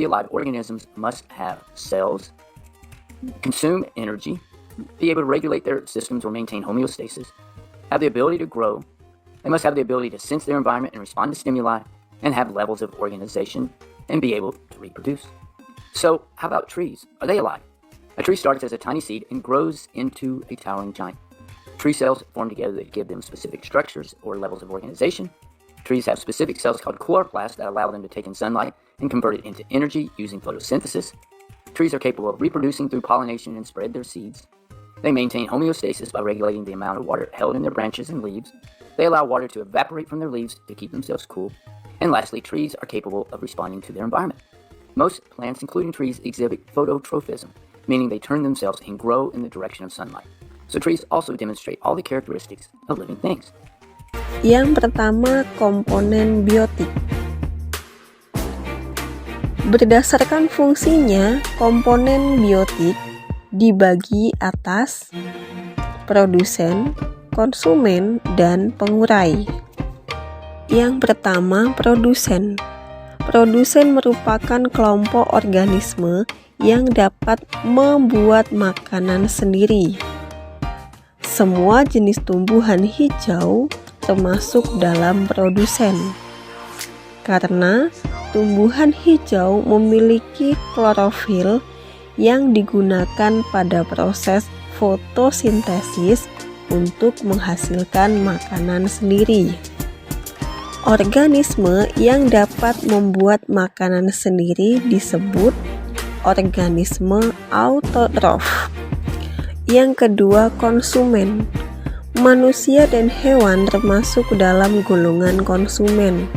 be alive, organisms must have cells, consume energy, be able to regulate their systems or maintain homeostasis, have the ability to grow. They must have the ability to sense their environment and respond to stimuli, and have levels of organization and be able to reproduce. So, how about trees? Are they alive? A tree starts as a tiny seed and grows into a towering giant. Tree cells form together that give them specific structures or levels of organization. Trees have specific cells called chloroplasts that allow them to take in sunlight and convert it into energy using photosynthesis. Trees are capable of reproducing through pollination and spread their seeds. They maintain homeostasis by regulating the amount of water held in their branches and leaves. They allow water to evaporate from their leaves to keep themselves cool. And lastly, trees are capable of responding to their environment. Most plants, including trees, exhibit phototrophism, meaning they turn themselves and grow in the direction of sunlight. So trees also demonstrate all the characteristics of living things. Yang pertama, komponen biotik. Berdasarkan fungsinya, komponen biotik dibagi atas produsen, konsumen, dan pengurai. Yang pertama, produsen. Produsen merupakan kelompok organisme yang dapat membuat makanan sendiri. Semua jenis tumbuhan hijau termasuk dalam produsen. Karena tumbuhan hijau memiliki klorofil yang digunakan pada proses fotosintesis untuk menghasilkan makanan sendiri. Organisme yang dapat membuat makanan sendiri disebut organisme autotrof. Yang kedua, konsumen. Manusia dan hewan termasuk dalam golongan konsumen,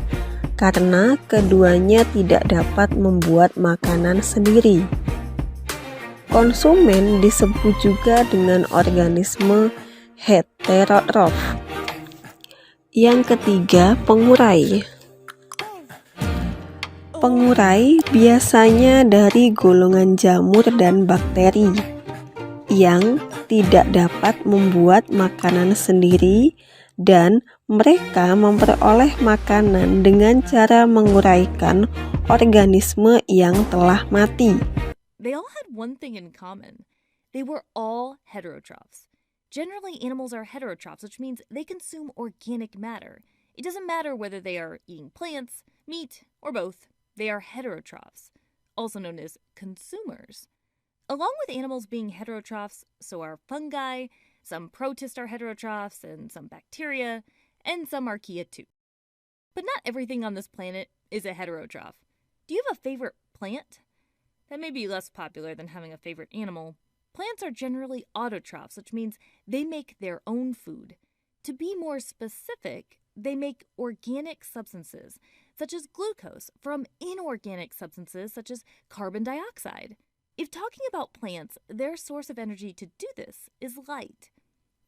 karena keduanya tidak dapat membuat makanan sendiri. Konsumen disebut juga dengan organisme heterotrof. Yang ketiga, pengurai. Pengurai biasanya dari golongan jamur dan bakteri yang tidak dapat membuat makanan sendiri dan mereka memperoleh makanan dengan cara menguraikan organisme yang telah mati. They all had one thing in common. They were all heterotrophs. Generally, animals are heterotrophs, which means they consume organic matter. It doesn't matter whether they are eating plants, meat, or both. They are heterotrophs, also known as consumers. Along with animals being heterotrophs, so are fungi, some protists are heterotrophs, and some bacteria, and some archaea too. But not everything on this planet is a heterotroph. Do you have a favorite plant? That may be less popular than having a favorite animal. Plants are generally autotrophs, which means they make their own food. To be more specific, they make organic substances, such as glucose, from inorganic substances such as carbon dioxide. If talking about plants, their source of energy to do this is light.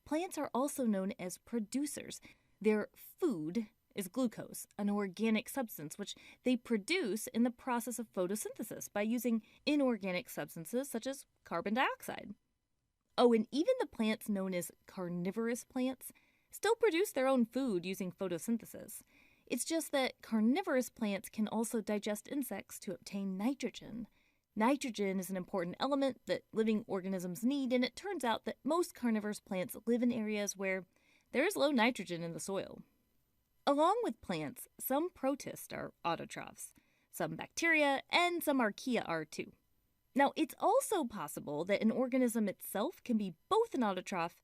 Plants are also known as producers. Their food is glucose, an organic substance which they produce in the process of photosynthesis by using inorganic substances such as carbon dioxide. Oh, and even the plants known as carnivorous plants still produce their own food using photosynthesis. It's just that carnivorous plants can also digest insects to obtain nitrogen. Nitrogen is an important element that living organisms need, and it turns out that most carnivorous plants live in areas where there is low nitrogen in the soil. Along with plants, some protists are autotrophs, some bacteria, and some archaea are too. Now, it's also possible that an organism itself can be both an autotroph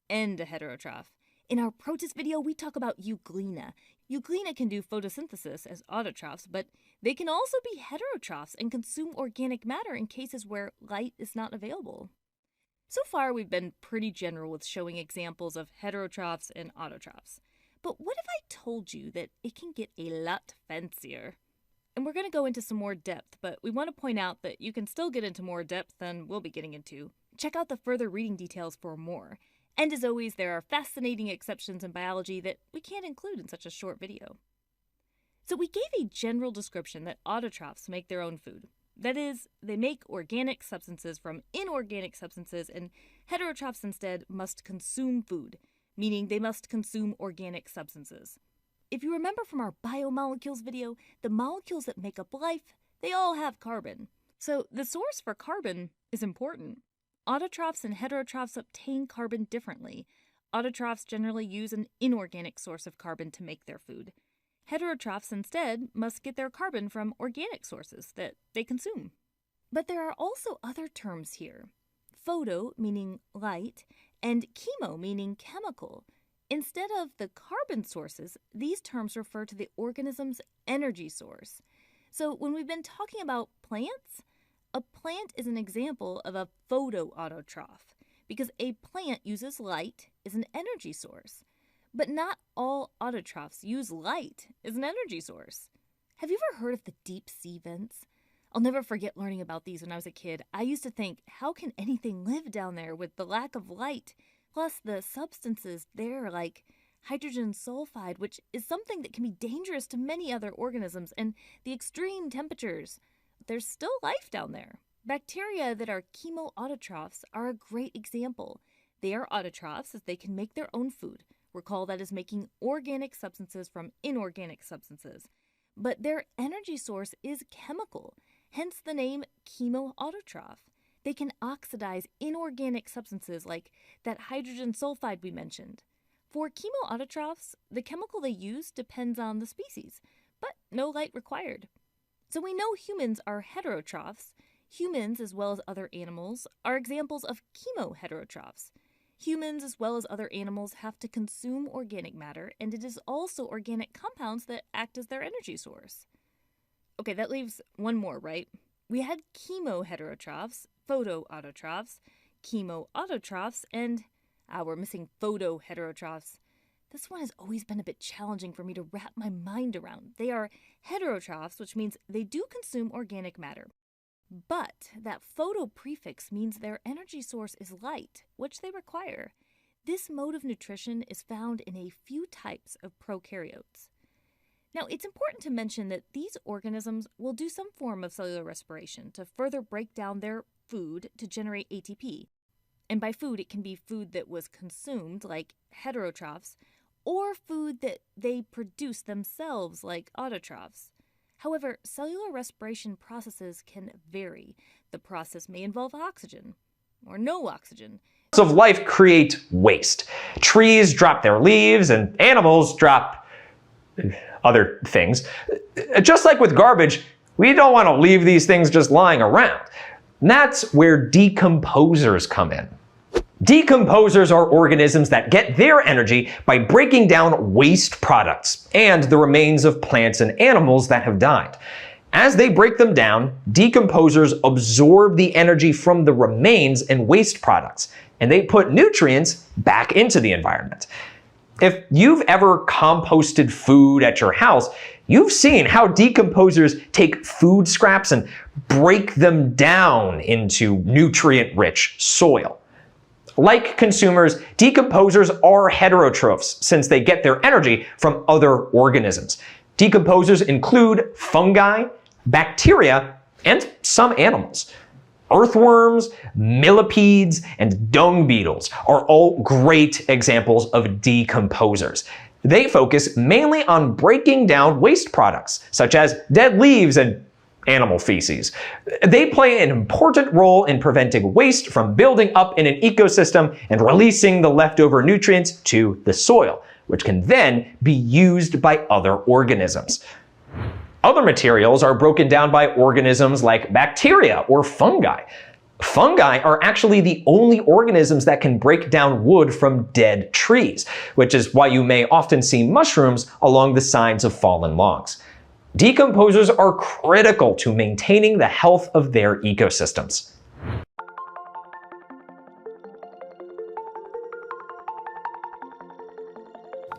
and a heterotroph. In our protist video, we talk about euglena. Euglena can do photosynthesis as autotrophs, but they can also be heterotrophs and consume organic matter in cases where light is not available. So far, we've been pretty general with showing examples of heterotrophs and autotrophs. But what if I told you that it can get a lot fancier? And we're going to go into some more depth, but we want to point out that you can still get into more depth than we'll be getting into. Check out the further reading details for more. And as always, there are fascinating exceptions in biology that we can't include in such a short video. So we gave a general description that autotrophs make their own food. That is, they make organic substances from inorganic substances, and heterotrophs instead must consume food, meaning they must consume organic substances. If you remember from our biomolecules video, the molecules that make up life, they all have carbon. So the source for carbon is important. Autotrophs and heterotrophs obtain carbon differently. Autotrophs generally use an inorganic source of carbon to make their food. Heterotrophs instead must get their carbon from organic sources that they consume. But there are also other terms here. Photo, meaning light, and chemo, meaning chemical. Instead of the carbon sources, these terms refer to the organism's energy source. So when we've been talking about plants, a plant is an example of a photoautotroph because a plant uses light as an energy source. But not all autotrophs use light as an energy source. Have you ever heard of the deep sea vents? I'll never forget learning about these when I was a kid. I used to think, how can anything live down there with the lack of light? Plus the substances there like hydrogen sulfide, which is something that can be dangerous to many other organisms, and the extreme temperatures. There's still life down there. Bacteria that are chemoautotrophs are a great example. They are autotrophs as they can make their own food. Recall that as making organic substances from inorganic substances. But their energy source is chemical, hence the name chemoautotroph. They can oxidize inorganic substances like that hydrogen sulfide we mentioned. For chemoautotrophs, the chemical they use depends on the species, but no light required. So we know humans are heterotrophs. Humans, as well as other animals, are examples of chemoheterotrophs. Humans, as well as other animals, have to consume organic matter, and it is also organic compounds that act as their energy source. Okay, that leaves one more, right? We had chemoheterotrophs, photoautotrophs, chemoautotrophs, and we're missing photoheterotrophs. This one has always been a bit challenging for me to wrap my mind around. They are heterotrophs, which means they do consume organic matter. But that photo prefix means their energy source is light, which they require. This mode of nutrition is found in a few types of prokaryotes. Now, it's important to mention that these organisms will do some form of cellular respiration to further break down their food to generate ATP. And by food, it can be food that was consumed, like heterotrophs, or food that they produce themselves, like autotrophs. However, cellular respiration processes can vary. The process may involve oxygen or no oxygen. Of life create waste. Trees drop their leaves and animals drop other things. Just like with garbage, we don't want to leave these things just lying around. And that's where decomposers come in. Decomposers are organisms that get their energy by breaking down waste products and the remains of plants and animals that have died. As they break them down, decomposers absorb the energy from the remains and waste products, and they put nutrients back into the environment. If you've ever composted food at your house, you've seen how decomposers take food scraps and break them down into nutrient-rich soil. Like consumers, decomposers are heterotrophs since they get their energy from other organisms. Decomposers include fungi, bacteria, and some animals. Earthworms, millipedes, and dung beetles are all great examples of decomposers. They focus mainly on breaking down waste products, such as dead leaves and animal feces. They play an important role in preventing waste from building up in an ecosystem and releasing the leftover nutrients to the soil, which can then be used by other organisms. Other materials are broken down by organisms like bacteria or fungi. Fungi are actually the only organisms that can break down wood from dead trees, which is why you may often see mushrooms along the sides of fallen logs. Decomposers are critical to maintaining the health of their ecosystems.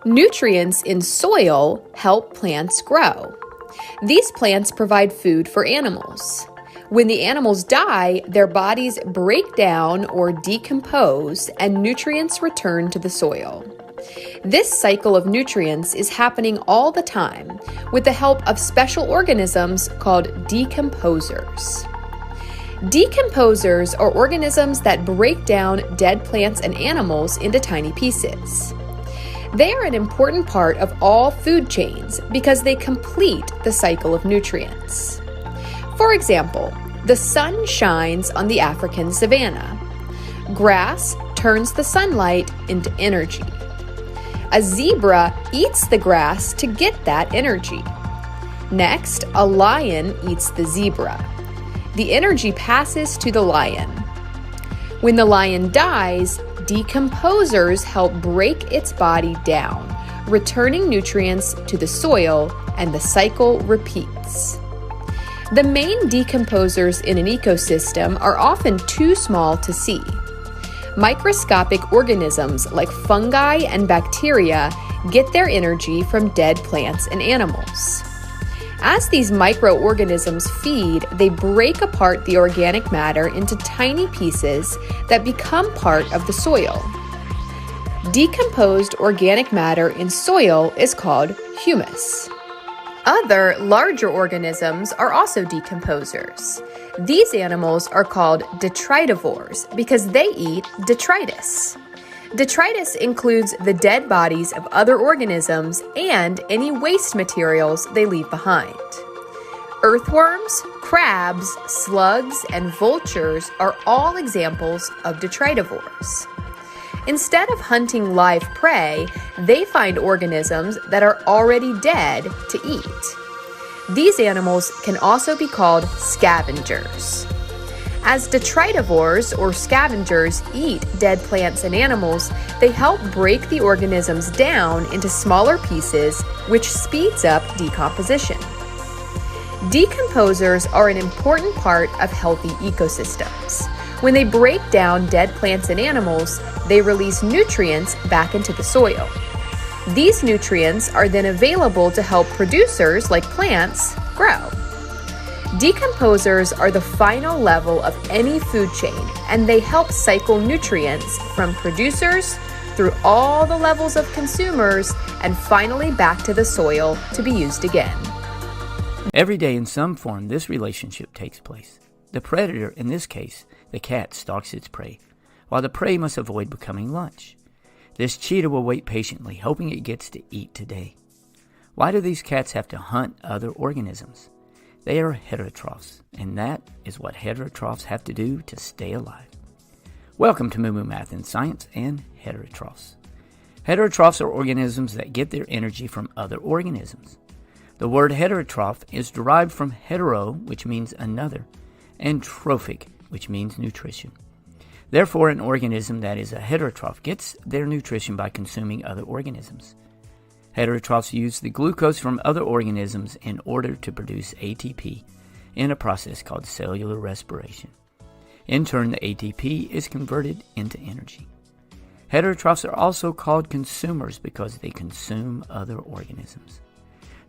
Nutrients in soil help plants grow. These plants provide food for animals. When the animals die, their bodies break down or decompose, and nutrients return to the soil. This cycle of nutrients is happening all the time with the help of special organisms called decomposers. Decomposers are organisms that break down dead plants and animals into tiny pieces. They are an important part of all food chains because they complete the cycle of nutrients. For example, the sun shines on the African savanna. Grass turns the sunlight into energy. A zebra eats the grass to get that energy. Next, a lion eats the zebra. The energy passes to the lion. When the lion dies, decomposers help break its body down, returning nutrients to the soil, and the cycle repeats. The main decomposers in an ecosystem are often too small to see. Microscopic organisms like fungi and bacteria get their energy from dead plants and animals. As these microorganisms feed, they break apart the organic matter into tiny pieces that become part of the soil. Decomposed organic matter in soil is called humus. Other larger organisms are also decomposers. These animals are called detritivores because they eat detritus. Detritus includes the dead bodies of other organisms and any waste materials they leave behind. Earthworms, crabs, slugs, and vultures are all examples of detritivores. Instead of hunting live prey, they find organisms that are already dead to eat. These animals can also be called scavengers. As detritivores or scavengers eat dead plants and animals, they help break the organisms down into smaller pieces, which speeds up decomposition. Decomposers are an important part of healthy ecosystems. When they break down dead plants and animals, they release nutrients back into the soil. These nutrients are then available to help producers like plants grow. Decomposers are the final level of any food chain, and they help cycle nutrients from producers through all the levels of consumers and finally back to the soil to be used again. Every day in some form, this relationship takes place. The predator, in this case, the cat, stalks its prey, while the prey must avoid becoming lunch. This cheetah will wait patiently, hoping it gets to eat today. Why do these cats have to hunt other organisms? They are heterotrophs, and that is what heterotrophs have to do to stay alive. Welcome to Moo Moo Math and Science and Heterotrophs. Heterotrophs are organisms that get their energy from other organisms. The word heterotroph is derived from hetero, which means another, and trophic, which means nutrition. Therefore, an organism that is a heterotroph gets their nutrition by consuming other organisms. Heterotrophs use the glucose from other organisms in order to produce ATP in a process called cellular respiration. In turn, the ATP is converted into energy. Heterotrophs are also called consumers because they consume other organisms.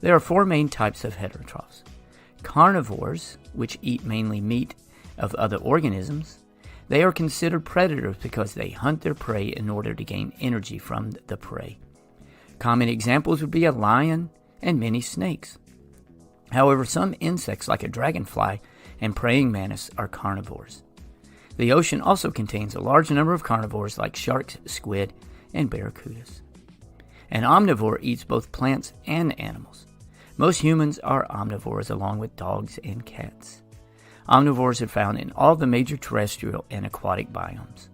There are four main types of heterotrophs. Carnivores, which eat mainly meat of other organisms. They are considered predators because they hunt their prey in order to gain energy from the prey. Common examples would be a lion and many snakes. However, some insects like a dragonfly and praying mantis are carnivores. The ocean also contains a large number of carnivores like sharks, squid, and barracudas. An omnivore eats both plants and animals. Most humans are omnivores along with dogs and cats. Omnivores are found in all the major terrestrial and aquatic biomes.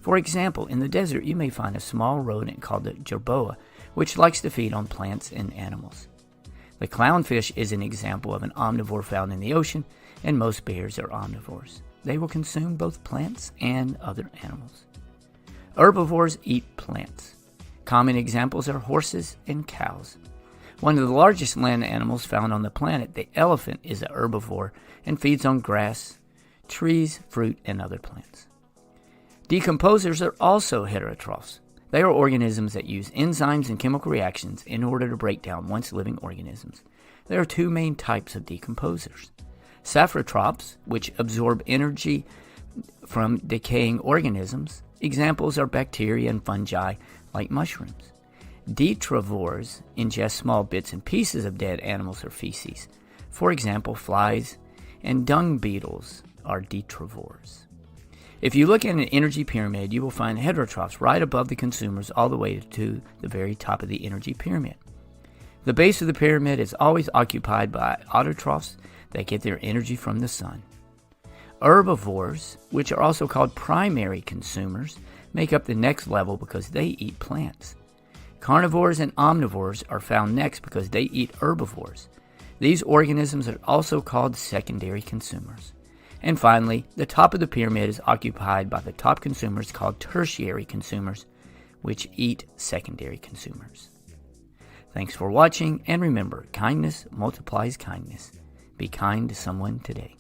For example, in the desert you may find a small rodent called the jerboa, which likes to feed on plants and animals. The clownfish is an example of an omnivore found in the ocean, and most bears are omnivores. They will consume both plants and other animals. Herbivores eat plants. Common examples are horses and cows. One of the largest land animals found on the planet, the elephant, is a herbivore and feeds on grass, trees, fruit, and other plants. Decomposers are also heterotrophs. They are organisms that use enzymes and chemical reactions in order to break down once living organisms. There are two main types of decomposers. Saprotrophs, which absorb energy from decaying organisms. Examples are bacteria and fungi like mushrooms. Detrivores ingest small bits and pieces of dead animals or feces. For example, flies and dung beetles are detrivores. If you look at an energy pyramid, you will find heterotrophs right above the consumers all the way to the very top of the energy pyramid. The base of the pyramid is always occupied by autotrophs that get their energy from the sun. Herbivores, which are also called primary consumers, make up the next level because they eat plants. Carnivores and omnivores are found next because they eat herbivores. These organisms are also called secondary consumers. And finally, the top of the pyramid is occupied by the top consumers called tertiary consumers, which eat secondary consumers. Thanks for watching, and remember, kindness multiplies kindness. Be kind to someone today.